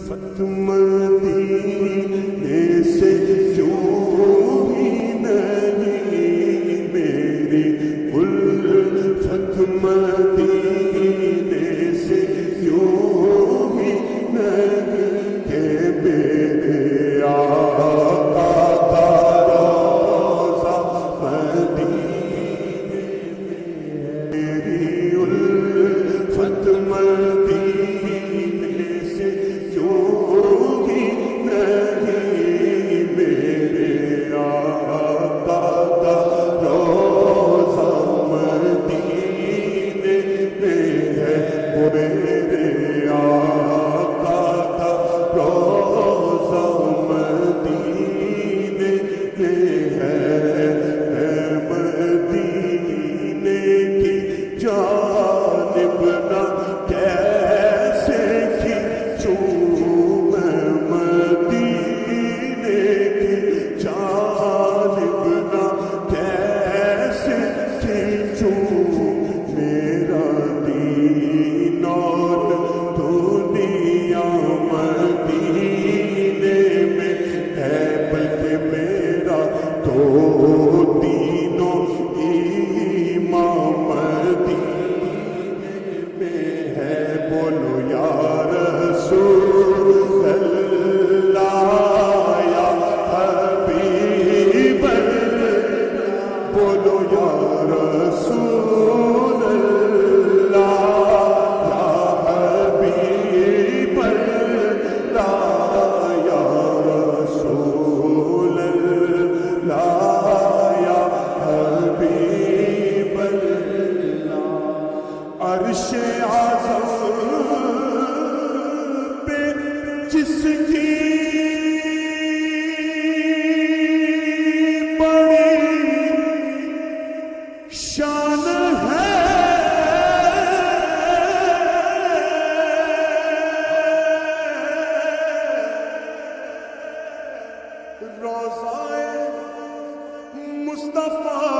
الفت مدینے سے کیوں ہی نہیں میری الفت مدینے سے کیوں ہی نہیں کہ میرے آقا کا روضہ مدینے میری الفت مدینے سے کیوں ہی نہیں میرے آقا کا روضہ مدینے میں ہے وہ میرے آقا کا روضہ مدینے میں ہے مدینے کی جانب نہ کیسے کھینچوں میں مدینے کی جانب نہ کیسے کھینچوں میرا دین اور دنیا مدینے میں ہے بلکہ میرا تو دینوں ایمان مدینے میں ہے بولو یا رسول اللہ یا حبیب اللہ بولو یا رسول اللہ یا حبیب اللہ یا رسول اللہ یا حبیب اللہ عرش اعظم پہ جس کی بڑی شان ہے روضہ مصطفیٰ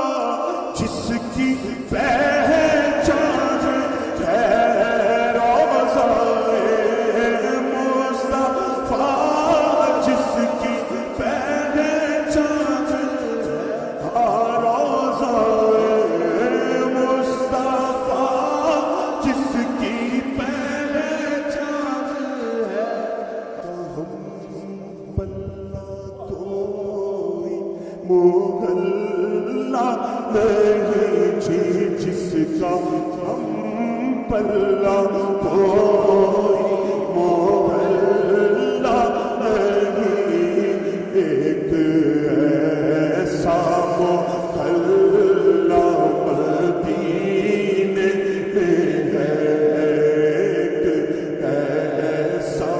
جس کی پہچان ہے روضہ مصطفیٰ جس کی پہچان ہے روضہ مصطفیٰ جس کی پہچان ہے ہم پلہ کوئی مغلہ نہیں جی جس کا ہم پلہ کوئی مغلہ نہیں ایک ایسا محلہ مدینے میں ہے ایک ایسا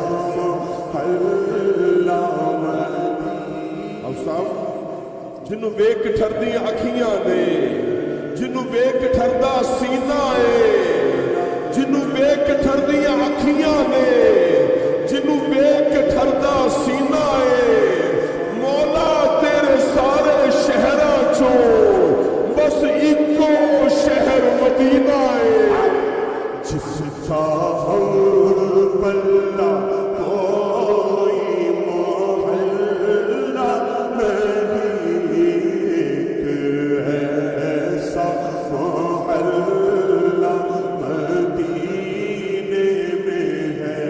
محلہ مدینے اب صاحب جنوں ویک ٹھردی اکھیاں نے جنوں ویک ٹھردا سینہ ہے جنوں ویک ٹھردی اکھیاں نے جنوں ویک ٹھردا سینہ ہے مولا تیرے سارے شہراں چوں بس ایکو شہر مدینہ ہے جس کا ہم پلہ کوئی محلہ نہیں ایک ایسا محلہ مدینے میں ہے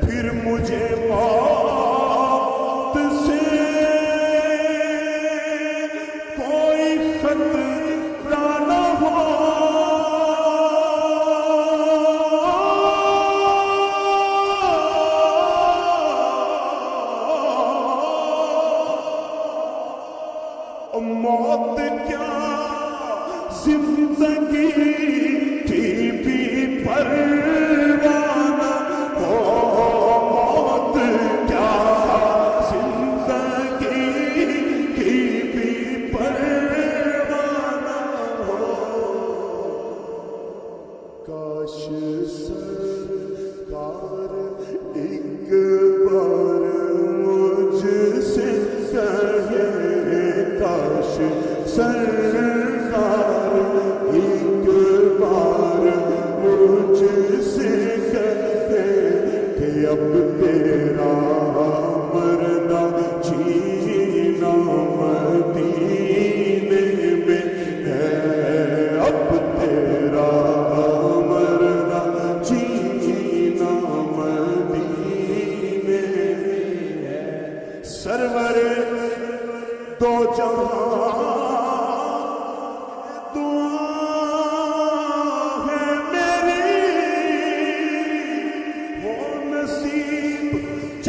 پھر مجھے موت سے کوئی خطرہ نہ ہو موت کیا زندگی کی بھی پروانہ ہو موت کیا زندگی کی بھی پروانہ ہو کاش سرکار ایک بار مجھ سے کہے کاش سرکار ایک بار مجھ سے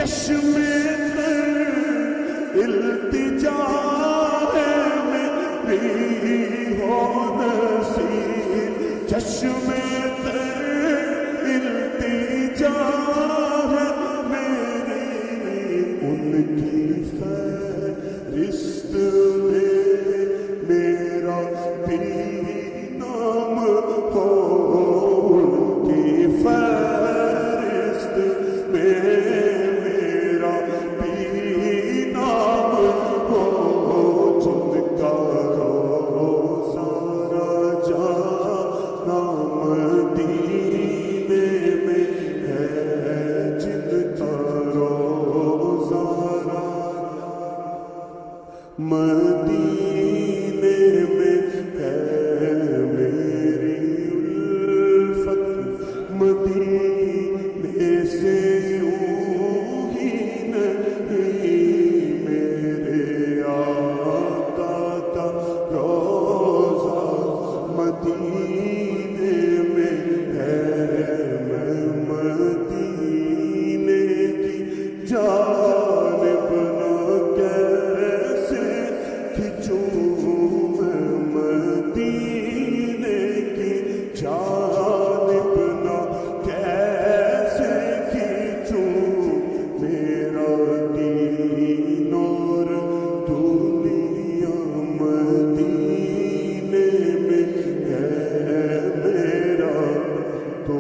چشم التجا ہے میری ہو نصیب چشم التجا ہے میری ان کی فہرست میں میرا بھی نام ہو ان کی فہرست میں میرا بھی نام ہو جن کا روزہ رجا نام مدینے میں ہے جن کا روزہ مدینے میں ہے میری الفت مدینے سے یوں ہی نہیں میرے آقا کا روزہ مدینے میں ہے میں مدینے کی جانب نہ کیسے کھچوں میں مدینے کی جانب نہ کیسے کھچوں میرا دین اور دنیا مدینے میں ہے میرا تو